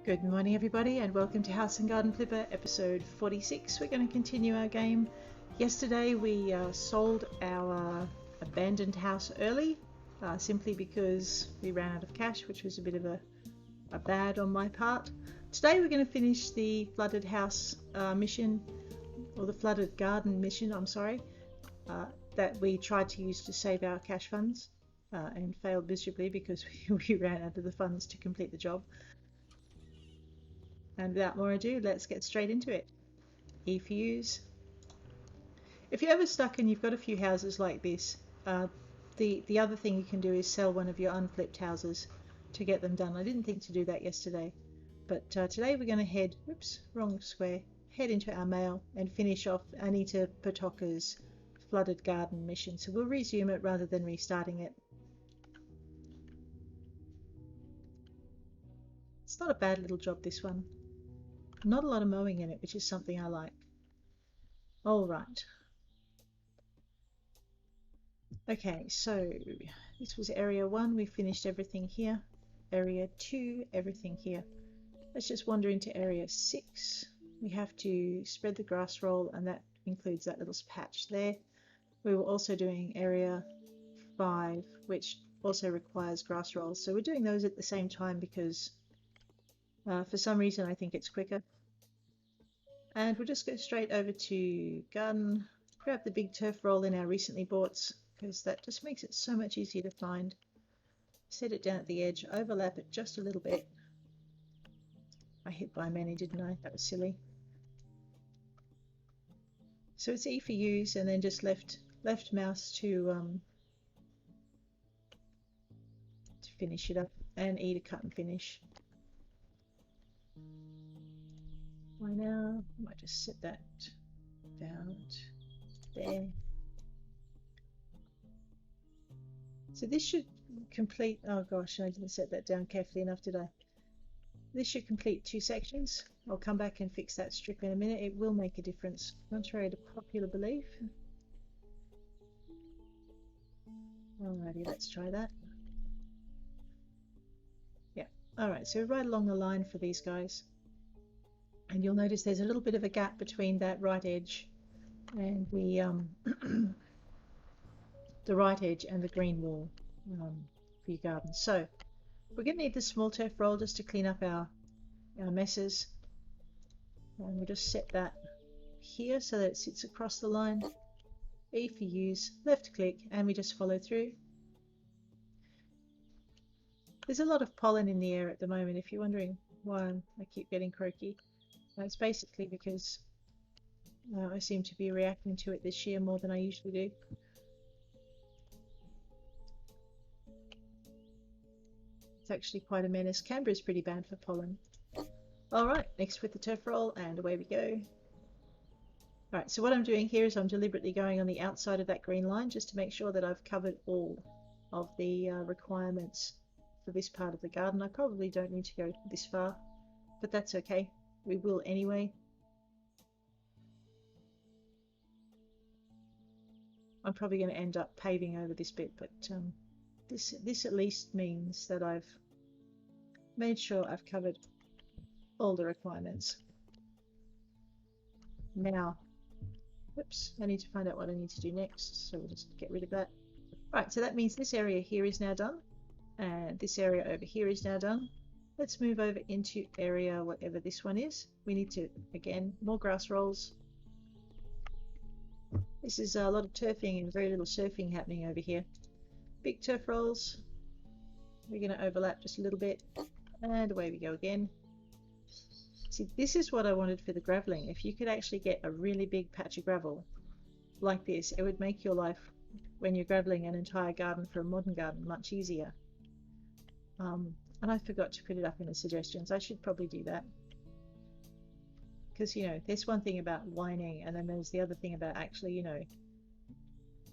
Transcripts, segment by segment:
Good morning everybody and welcome to House and Garden Flipper episode 46. We're going to continue our game. Yesterday we sold our abandoned house early simply because we ran out of cash, which was a bit of a bad on my part. Today we're going to finish the flooded house mission, or the flooded garden mission, I'm sorry, that we tried to use to save our cash funds and failed miserably because we ran out of the funds to complete the job. And without more ado, let's get straight into it. E for use. If you're ever stuck and you've got a few houses like this, the other thing you can do is sell one of your unflipped houses to get them done. I didn't think to do that yesterday, but today we're going to head, oops, wrong square, head into our mail and finish off Anita Patoka's flooded garden mission. So we'll resume it rather than restarting it. It's not a bad little job, this one. Not a lot of mowing in it, which is something I like. All right. Okay, so this was area 1. We finished everything here. Area 2, everything here. Let's just wander into area 6. We have to spread the grass roll, and that includes that little patch there. We were also doing area 5, which also requires grass rolls. So we're doing those at the same time because for some reason I think it's quicker. And we'll just go straight over to garden, grab the big turf roll in our recently bought, because that just makes it so much easier to find. Set it down at the edge, overlap it just a little bit. I hit by many, didn't I? That was silly. So it's E for use, and then just left mouse to finish it up, and E to cut and finish. Why now? I might just set that down there. So this should complete, oh gosh, I didn't set that down carefully enough, did I? This should complete 2 sections. I'll come back and fix that strip in a minute. It will make a difference, contrary to popular belief. Alrighty, let's try that. Yeah, alright, so right along the line for these guys. And you'll notice there's a little bit of a gap between that right edge and the the right edge and the green wall for your garden. So we're going to need the small turf roll just to clean up our messes. And we'll just set that here so that it sits across the line. E for use, left click, and we just follow through. There's a lot of pollen in the air at the moment, if you're wondering why I keep getting croaky. It's basically because I seem to be reacting to it this year more than I usually do. It's actually quite a menace. Canberra's pretty bad for pollen. Alright, next with the turf roll, and away we go. Alright, so what I'm doing here is I'm deliberately going on the outside of that green line just to make sure that I've covered all of the requirements for this part of the garden. I probably don't need to go this far, but that's okay. We will anyway. I'm probably going to end up paving over this bit, but this at least means that I've made sure I've covered all the requirements. Now, whoops, I need to find out what I need to do next, so we'll just get rid of that. Right, so that means this area here is now done, and this area over here is now done. Let's move over into area whatever this one is. We need to, again, more grass rolls. This is a lot of turfing and very little surfing happening over here. Big turf rolls. We're going to overlap just a little bit, and away we go again. See, this is what I wanted for the graveling. If you could actually get a really big patch of gravel like this, it would make your life, when you're graveling an entire garden for a modern garden, much easier. And I forgot to put it up in the suggestions. I should probably do that. Because, you know, there's one thing about whining, and then there's the other thing about actually, you know,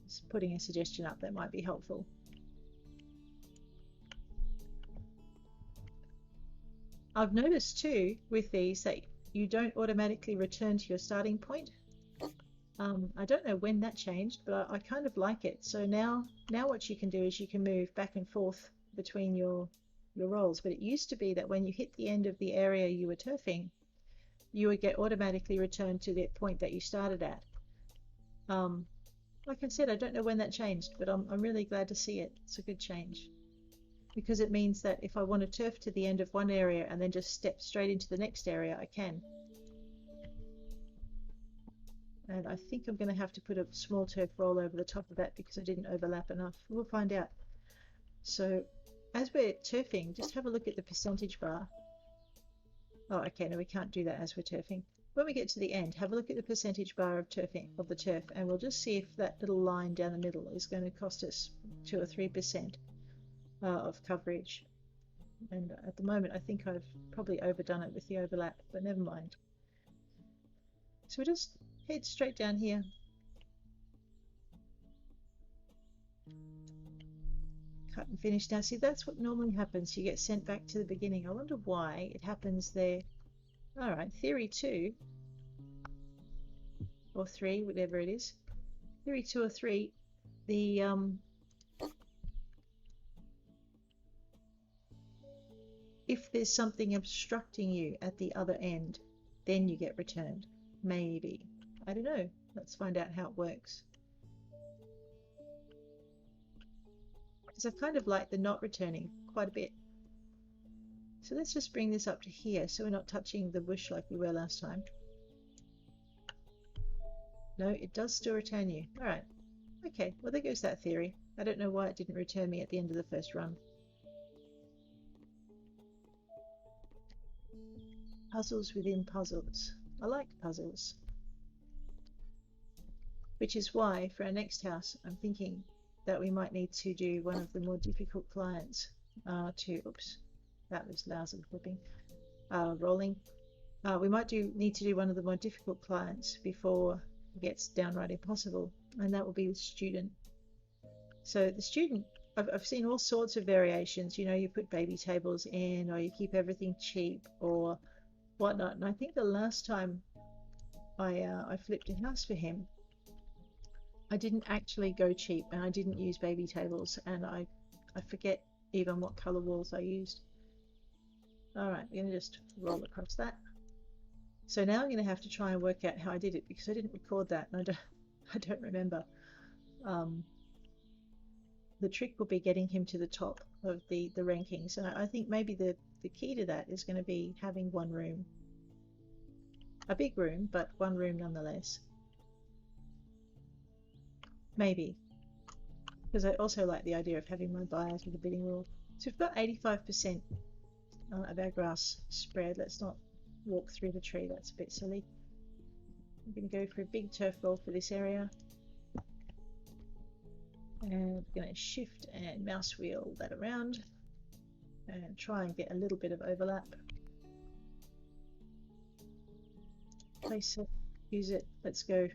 just putting a suggestion up that might be helpful. I've noticed too with these that you don't automatically return to your starting point. I don't know when that changed, but I kind of like it. So now what you can do is you can move back and forth between your your rolls, but it used to be that when you hit the end of the area you were turfing, you would get automatically returned to the point that you started at. Like I said, I don't know when that changed, but I'm really glad to see it. It's a good change, because it means that if I want to turf to the end of one area and then just step straight into the next area, I can. And I think I'm going to have to put a small turf roll over the top of that because I didn't overlap enough. We'll find out. So as we're turfing, just have a look at the percentage bar. Oh, okay, no, we can't do that as we're turfing. When we get to the end, have a look at the percentage bar of turfing, of the turf, and we'll just see if that little line down the middle is going to cost us 2 or 3% of coverage. And at the moment, I think I've probably overdone it with the overlap, but never mind. So we just head straight down here. Cut and finish. Now see, that's what normally happens. You get sent back to the beginning. I wonder why it happens there. All right, theory 2 or 3, whatever it is. Theory 2 or 3, the if there's something obstructing you at the other end, then you get returned. Maybe. I don't know. Let's find out how it works. Because I kind of like the not returning quite a bit. So let's just bring this up to here so we're not touching the bush like we were last time. No, it does still return you. Alright. Okay, well there goes that theory. I don't know why it didn't return me at the end of the first run. Puzzles within puzzles. I like puzzles. Which is why for our next house I'm thinking that we might need to do one of the more difficult clients oops, that was lousy flipping, rolling. We might need to do one of the more difficult clients before it gets downright impossible, and that will be the student. So the student, I've seen all sorts of variations. You know, you put baby tables in, or you keep everything cheap, or whatnot. And I think the last time I flipped a house for him, I didn't actually go cheap, and I didn't use baby tables, and I forget even what color walls I used. Alright, we're going to just roll across that. So now I'm going to have to try and work out how I did it, because I didn't record that, and I don't remember. The trick will be getting him to the top of the rankings, and I think maybe the key to that is going to be having one room. A big room, but one room nonetheless. Maybe. Because I also like the idea of having my buyers with a bidding rule. So we've got 85% of our grass spread. Let's not walk through the tree, that's a bit silly. I'm going to go for a big turf roll for this area. And we're going to shift and mouse wheel that around and try and get a little bit of overlap. Place it, use it, let's go.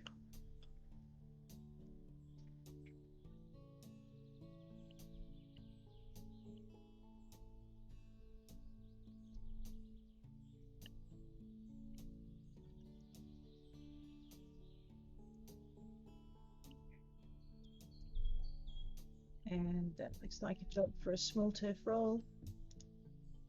And that looks like a job for a small turf roll.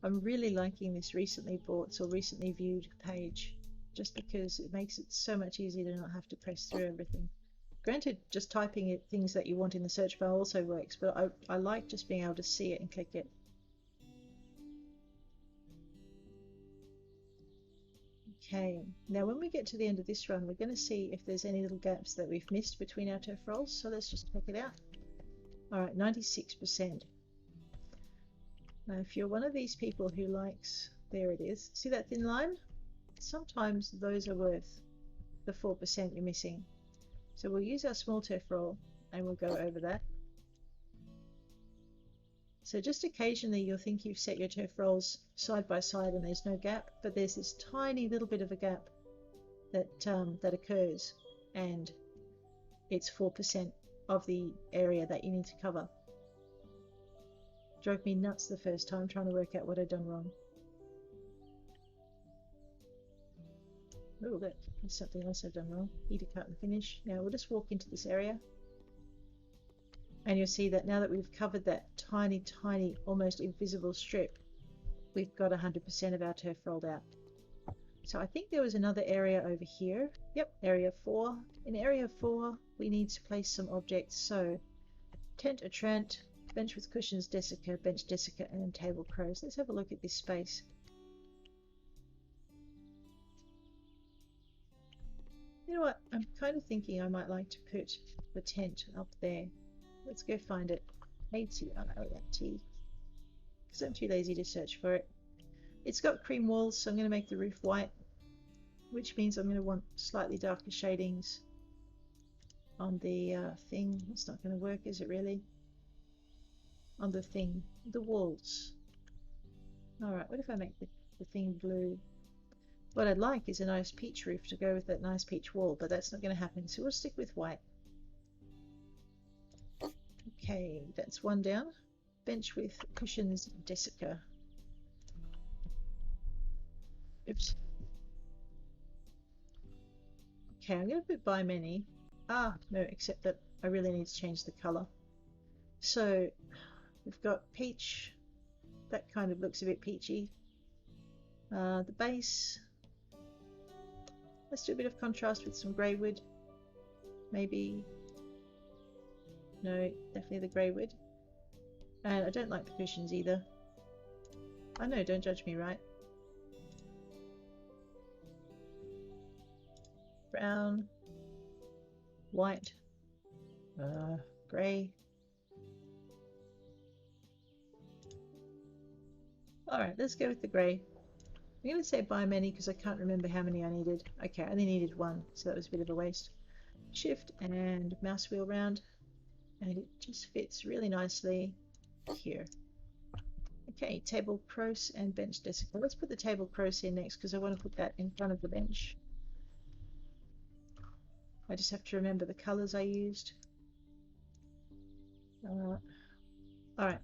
I'm really liking this recently bought or recently viewed page, just because it makes it so much easier to not have to press through everything. Granted, just typing it, things that you want in the search bar also works, but I like just being able to see it and click it. Okay, now when we get to the end of this run, we're going to see if there's any little gaps that we've missed between our turf rolls, so let's just check it out. Alright, 96%. Now if you're one of these people who likes, there it is, see that thin line? Sometimes those are worth the 4% you're missing. So we'll use our small turf roll and we'll go over that. So just occasionally you'll think you've set your turf rolls side by side and there's no gap, but there's this tiny little bit of a gap that, that occurs, and it's 4% of the area that you need to cover. Drove me nuts the first time trying to work out what I'd done wrong. Oh, that's something else I've done wrong. Need to cut and finish. Now we'll just walk into this area, and you'll see that now that we've covered that tiny, almost invisible strip, we've got 100% of our turf rolled out. So I think there was another area over here. Yep, area 4. In area 4, we need to place some objects. So tent or Trent, bench with cushions, Desica, bench Desica, and table crows. Let's have a look at this space. You know what? I'm kind of thinking I might like to put the tent up there. Let's go find it. ATRT. Because I'm too lazy to search for it. It's got cream walls, so I'm going to make the roof white, which means I'm going to want slightly darker shadings on the thing. It's not going to work, is it really? On the thing, the walls. Alright, what if I make the thing blue? What I'd like is a nice peach roof to go with that nice peach wall, but that's not going to happen, so we'll stick with white. Okay, that's one down. Bench with cushions, Desica. Oops. Okay, I'm going to put by many. Ah, no, except that I really need to change the colour. So, we've got peach. That kind of looks a bit peachy. The base. Let's do a bit of contrast with some grey wood. Maybe. No, definitely the grey wood. And I don't like the cushions either. I know, don't judge me, right? Brown, white, grey. Alright, let's go with the grey. I'm going to say buy many because I can't remember how many I needed. Okay, I only needed one, so that was a bit of a waste. Shift and mouse wheel round, and it just fits really nicely here. Okay, table cross and bench Desica. Let's put the table cross in next because I want to put that in front of the bench. I just have to remember the colours I used. Alright.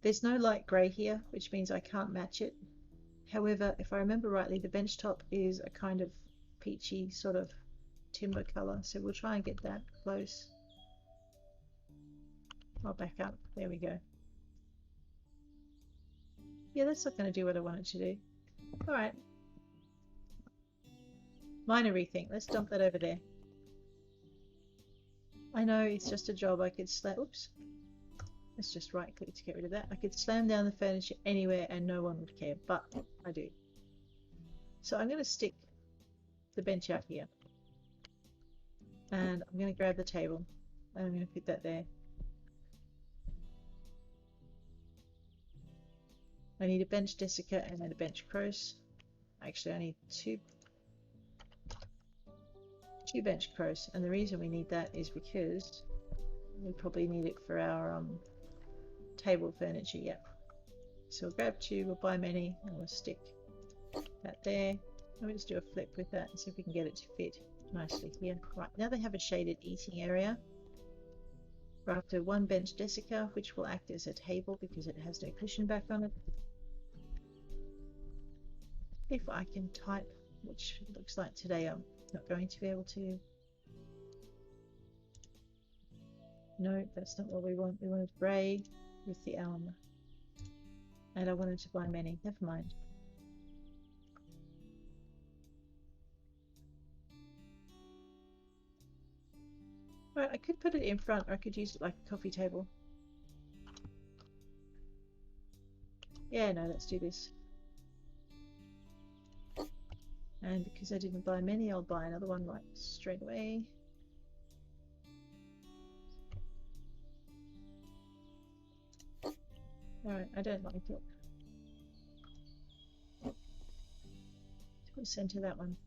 There's no light grey here, which means I can't match it. However, if I remember rightly, the bench top is a kind of peachy sort of timber colour, so we'll try and get that close. I'll back up. There we go. Yeah, that's not going to do what I want it to do. Alright. Minor rethink. Let's dump that over there. I know it's just a job. I could slam. Oops. Let's just right click to get rid of that. I could slam down the furniture anywhere and no one would care, but I do. So I'm going to stick the bench out here. And I'm going to grab the table. And I'm going to put that there. I need a bench Desica and then a bench cross. Actually, I need two bench cross, and the reason we need that is because we probably need it for our table furniture. Yep. So we'll grab two, we'll buy many, and we'll stick that there. Let me just do a flip with that and see if we can get it to fit nicely here. Right, now they have a shaded eating area. We're after one bench Desica, which will act as a table because it has no cushion back on it. If I can type, which looks like today I'm not going to be able to. No, that's not what we want. We wanted grey with the elm. And I wanted to buy many. Never mind. Right, I could put it in front, or I could use it like a coffee table. Yeah, no, let's do this. And because I didn't buy many, I'll buy another one right straight away. Alright, I don't like it. We'll center that one.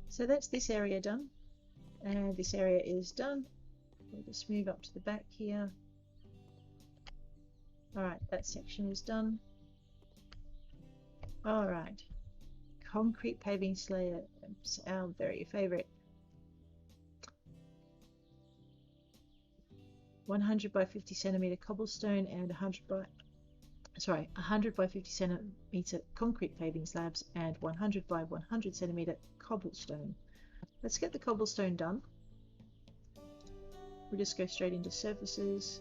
So that's this area done. And this area is done. We'll just move up to the back here. Alright, that section is done. Alright. Concrete paving slabs, our very favourite. 100 by 50 centimeter cobblestone and 100 by 50 centimeter concrete paving slabs and 100 by 100 centimeter cobblestone. Let's get the cobblestone done. We'll just go straight into surfaces,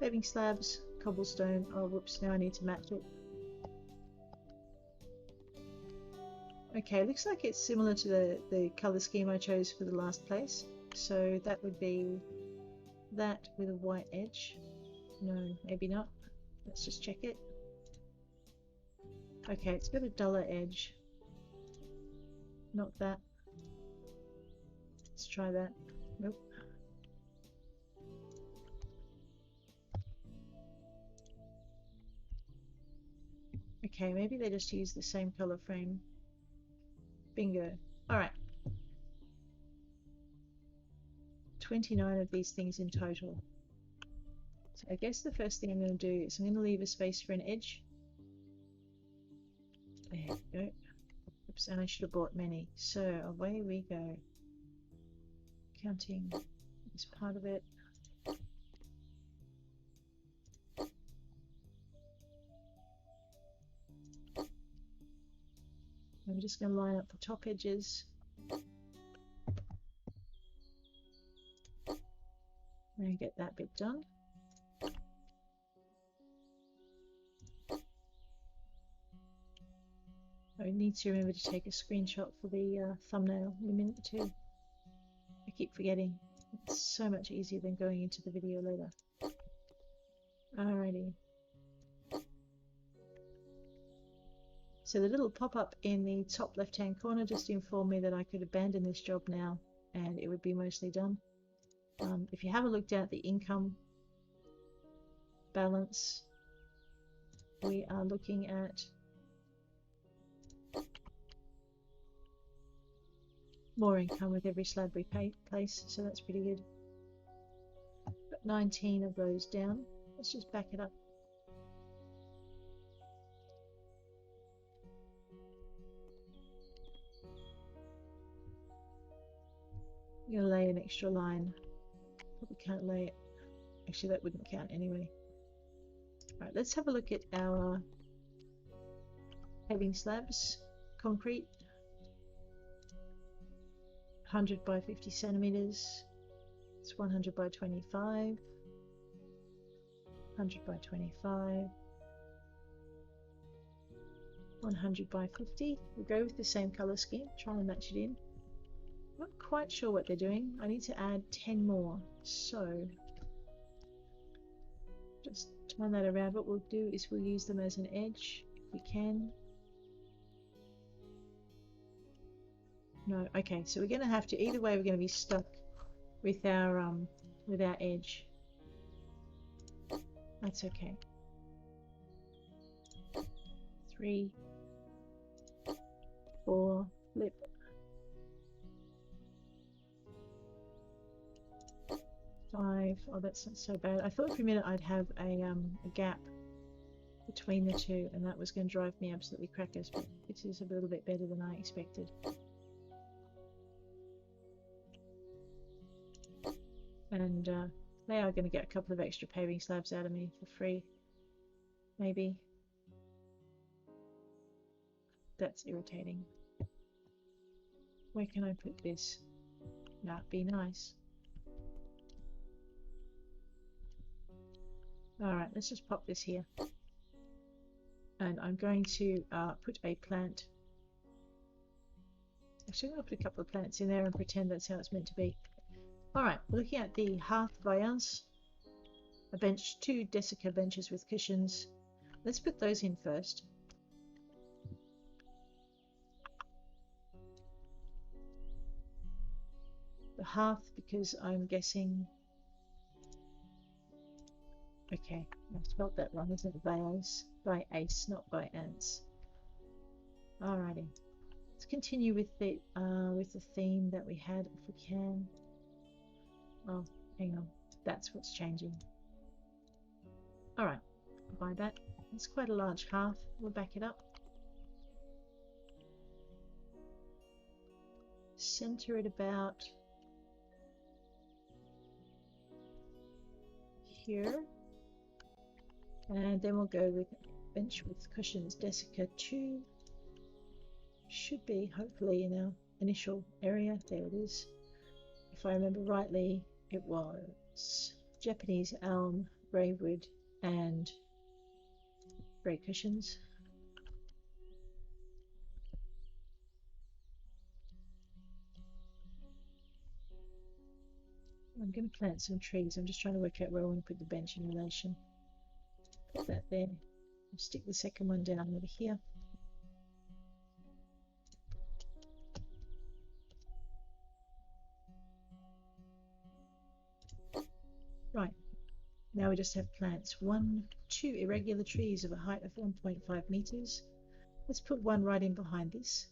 paving slabs, cobblestone. Oh, whoops, now I need to match it. Okay, looks like it's similar to the colour scheme I chose for the last place. So that would be that with a white edge. No, maybe not. Let's just check it. Okay, it's got a duller edge. Not that. Let's try that. Nope. Okay, maybe they just use the same color frame. Bingo. Alright. 29 of these things in total. So I guess the first thing I'm going to do is I'm going to leave a space for an edge. There we go. Oops, and I should have bought many. So away we go. Counting is part of it. I'm just going to line up the top edges. And get that bit done. I need to remember to take a screenshot for the thumbnail in a minute or two. I keep forgetting. It's so much easier than going into the video later. Alrighty. So the little pop-up in the top left-hand corner just informed me that I could abandon this job now and it would be mostly done. If you have a look down at the income balance, we are looking at more income with every slab we place, so that's pretty good. Got 19 of those down. Let's just back it up. I'm going to lay an extra line. Probably can't lay it. Actually, that wouldn't count anyway. Alright, let's have a look at our paving slabs. Concrete. 100 by 50 centimeters. It's 100 by 25. 100 by 25. 100 by 50. We'll go with the same color scheme. Try and match it in. Not quite sure what they're doing. I need to add 10 more. So just turn that around. What we'll do is we'll use them as an edge if we can. No, okay, so we're going to have to, either way we're going to be stuck with our edge. That's okay. 3, 4, flip. 5. Oh, that's not so bad. I thought for a minute I'd have a gap between the two, and that was going to drive me absolutely crackers, but this is a little bit better than I expected. And they are going to get a couple of extra paving slabs out of me for free. Maybe. That's irritating. Where can I put this? That'd be nice. Alright, let's just pop this here. And I'm going to put a plant. Actually, I'm going to put a couple of plants in there and pretend that's how it's meant to be. Alright, looking at the hearth vaillance. A bench, 2 Desica benches with cushions. Let's put those in first. The hearth, because I'm guessing... Okay, I spelled that wrong, isn't it? Vails by ace, not by ants. Alrighty, let's continue with the theme that we had, if we can. Oh, hang on, that's what's changing. Alright, buy that. It's quite a large hearth. We'll back it up. Center it about here. And then we'll go with bench with cushions, Desica 2. Should be hopefully in our initial area. There it is. If I remember rightly, it was Japanese elm, Bravewood, and grey cushions. I'm going to plant some trees. I'm just trying to work out where I want to put the bench in relation. Put that there. I'll stick the second one down over here. Right, now we just have plants. 2 irregular trees of a height of 1.5 meters. Let's put one right in behind this.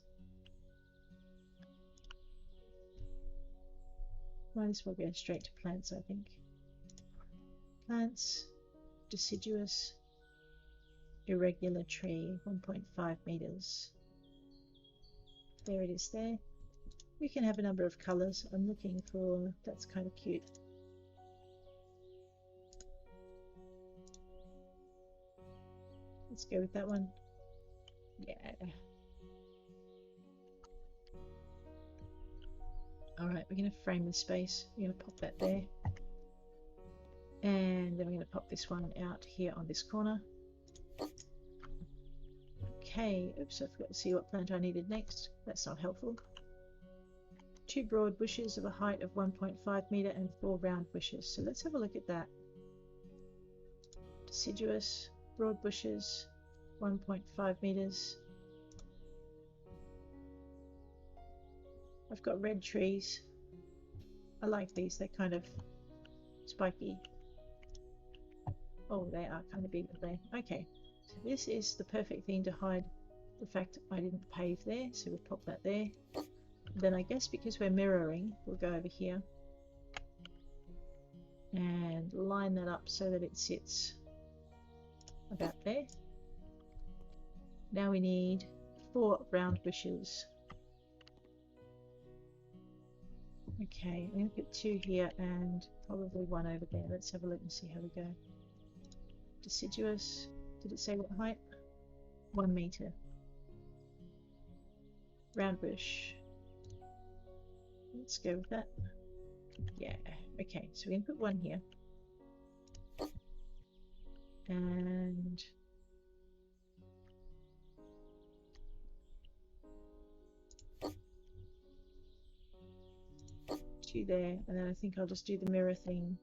Might as well go straight to plants, I think. Plants, deciduous, irregular tree, 1.5 meters. There it is there. We can have a number of colors. I'm looking for, that's kind of cute. Let's go with that one. Yeah. Alright, we're going to frame the space. We're going to pop that there. And then we're going to pop this one out here on this corner. Okay, oops, I forgot to see what plant I needed next. That's not helpful. 2 broad bushes of a height of 1.5 meter and 4 round bushes. So let's have a look at that. Deciduous, broad bushes, 1.5 meters. I've got red trees. I like these, they're kind of spiky. Oh, they are kind of big there. Okay, so this is the perfect thing to hide the fact that I didn't pave there, so we'll pop that there. Then I guess because we're mirroring, we'll go over here and line that up so that it sits about there. Now we need 4 round bushes. Okay, I'm going to put 2 here and probably 1 over there. Let's have a look and see how we go. Deciduous, did it say what height? 1 meter. Round bush. Let's go with that. Yeah, okay, so we're going to put 1 here. And 2 there, and then I think I'll just do the mirror thing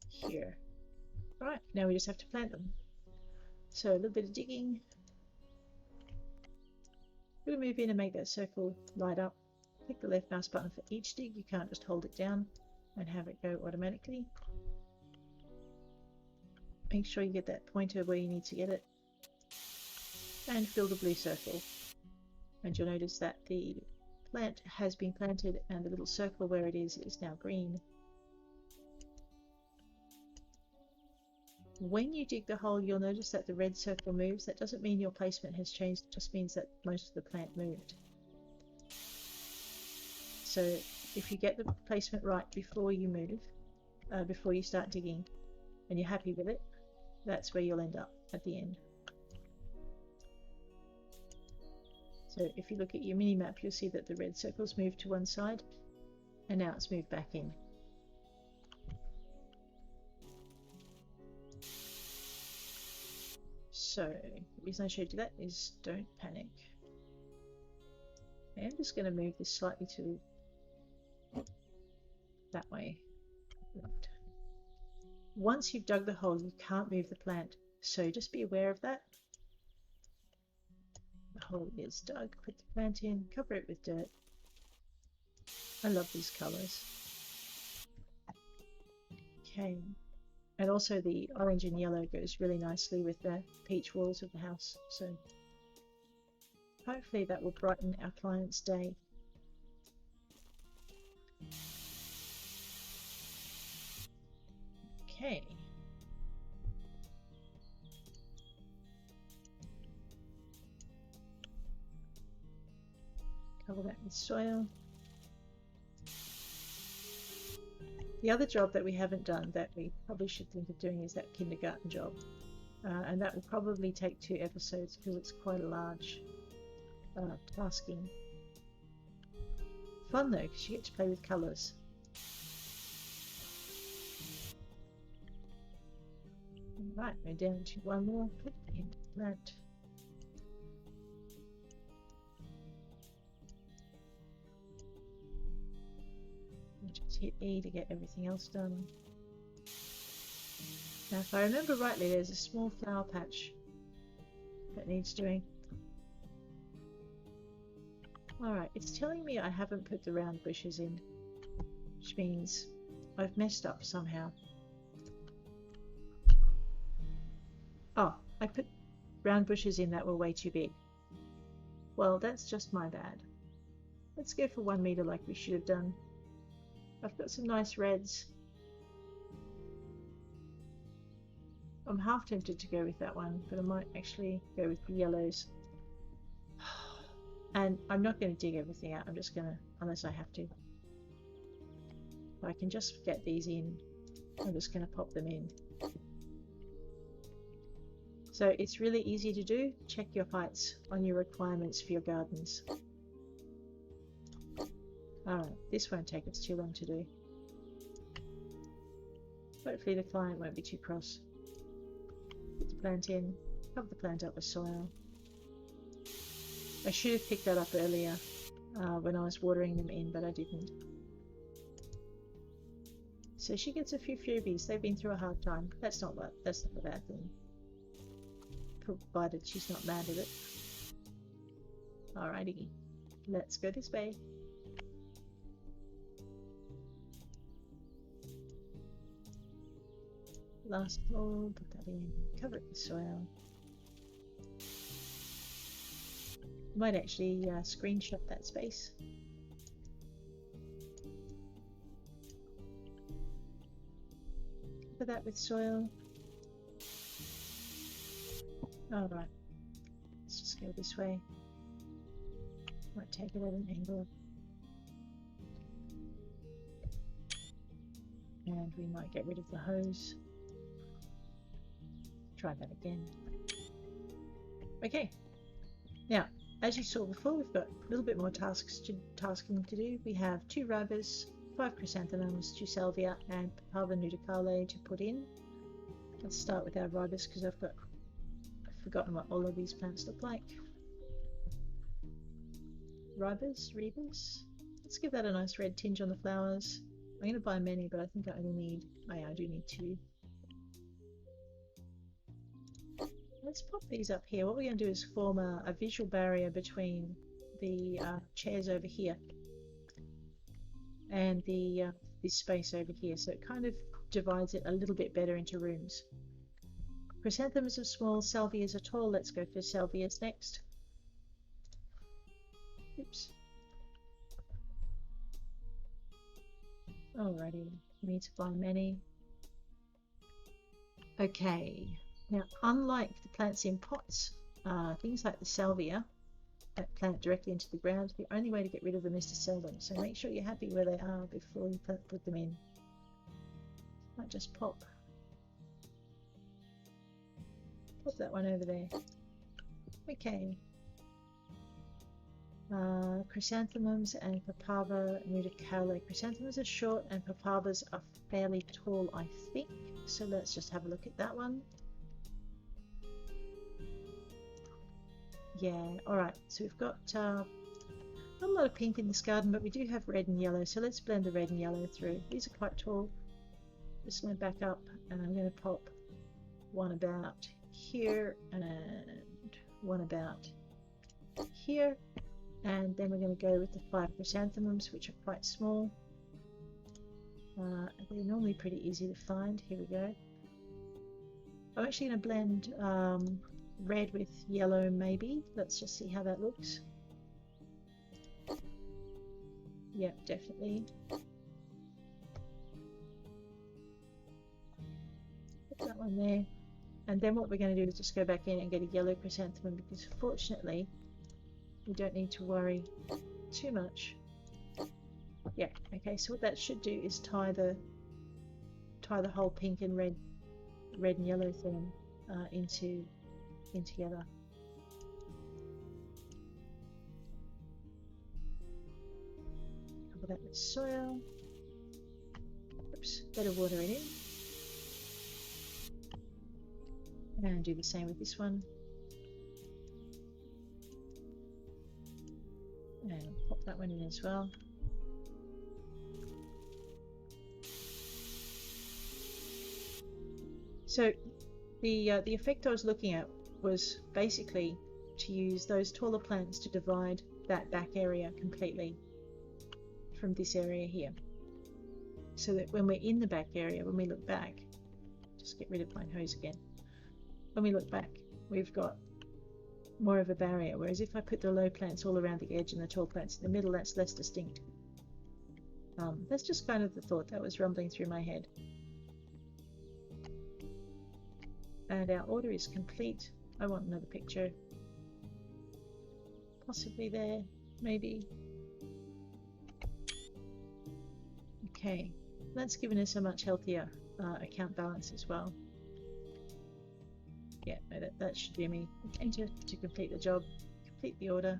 here. Right, now we just have to plant them. So a little bit of digging. I'm going to move in and make that circle light up. Click the left mouse button for each dig. You can't just hold it down and have it go automatically. Make sure you get that pointer where you need to get it. And fill the blue circle. And you'll notice that the plant has been planted and the little circle where it is now green. When you dig the hole, you'll notice that the red circle moves. That doesn't mean your placement has changed, it just means that most of the plant moved. So if you get the placement right before you move, before you start digging, and you're happy with it, that's where you'll end up at the end. So if you look at your mini map, you'll see that the red circle's moved to one side, and now it's moved back in. So the reason I showed you that is don't panic. I'm just going to move this slightly to that way. Right. Once you've dug the hole, you can't move the plant, so just be aware of that. The hole is dug, put the plant in, cover it with dirt. I love these colours. Okay, and also the orange and yellow goes really nicely with the peach walls of the house, so hopefully that will brighten our client's day. Okay. Cover that with soil. The other job that we haven't done that we probably should think of doing is that kindergarten job. And that will probably take 2 episodes because it's quite a large tasking. Fun though, because you get to play with colours. Right, we're down to one more plant. We'll just hit E to get everything else done. Now, if I remember rightly, there's a small flower patch that needs doing. Alright, it's telling me I haven't put the round bushes in, which means I've messed up somehow. Oh, I put round bushes in that were way too big. Well, that's just my bad. Let's go for 1 meter like we should have done. I've got some nice reds. I'm half tempted to go with that one, but I might actually go with the yellows. And I'm not going to dig everything out, I'm just going to, unless I have to. If I can just get these in, I'm just going to pop them in. So it's really easy to do. Check your heights on your requirements for your gardens. Alright, this won't take us too long to do. Hopefully the client won't be too cross. Put the plant in, cover the plant up with soil. I should have picked that up earlier when I was watering them in, but I didn't. So she gets a few freebies. They've been through a hard time. That's not a bad thing, provided she's not mad at it. Alrighty, let's go this way. Last floor, put that in, cover it with soil. Might actually screenshot that space. Cover that with soil. Alright, let's just go this way. Might take it at an angle. And we might get rid of the hose. Try that again. Okay, now as you saw before, we've got a little bit more tasking to do. We have 2 ribas, 5 chrysanthemums, 2 salvia, and Papaver nudicale to put in. Let's start with our ribas because I've forgotten what all of these plants look like. Ribas. Let's give that a nice red tinge on the flowers. I'm going to buy many, but I think I only need, oh yeah, I do need 2. Let's pop these up here. What we're going to do is form a visual barrier between the chairs over here and this space over here, so it kind of divides it a little bit better into rooms. Chrysanthemums are small, salvias are tall. Let's go for salvias next. Oops. Alrighty, we need to buy many. Okay. Now, unlike the plants in pots, things like the salvia that plant directly into the ground, the only way to get rid of them is to sell them. So make sure you're happy where they are before you put them in. Might just pop that one over there. Okay. Chrysanthemums and Papaver nudicale. Chrysanthemums are short and Papavers are fairly tall, I think. So let's just have a look at that one. Yeah, alright, so we've got not a lot of pink in this garden, but we do have red and yellow, so let's blend the red and yellow through. These are quite tall. Just going to back up and I'm going to pop one about here and one about here, and then we're going to go with the 5 chrysanthemums, which are quite small. They're normally pretty easy to find. Here we go. I'm actually going to blend red with yellow maybe. Let's just see how that looks. Yep, definitely. Put that one there. And then what we're going to do is just go back in and get a yellow chrysanthemum, because fortunately we don't need to worry too much. Yeah, okay, so what that should do is tie the whole pink and red and yellow thing in together. Cover that with soil. Oops, better water it in. And do the same with this one. And pop that one in as well. So the effect I was looking at was basically to use those taller plants to divide that back area completely from this area here. So that when we're in the back area, when we look back, just get rid of my hose again. When we look back, we've got more of a barrier, whereas if I put the low plants all around the edge and the tall plants in the middle, that's less distinct. That's just kind of the thought that was rumbling through my head. And our order is complete. I want another picture. Possibly there, maybe. Okay, that's given us a much healthier account balance as well. Yeah, no, that should be me. Enter to complete the job, complete the order.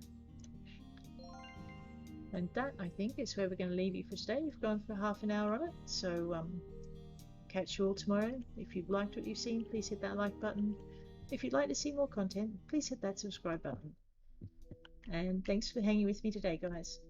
And that, I think, is where we're going to leave you for today. We've gone for half an hour on it, so catch you all tomorrow. If you've liked what you've seen, please hit that like button. If you'd like to see more content, please hit that subscribe button. And thanks for hanging with me today, guys.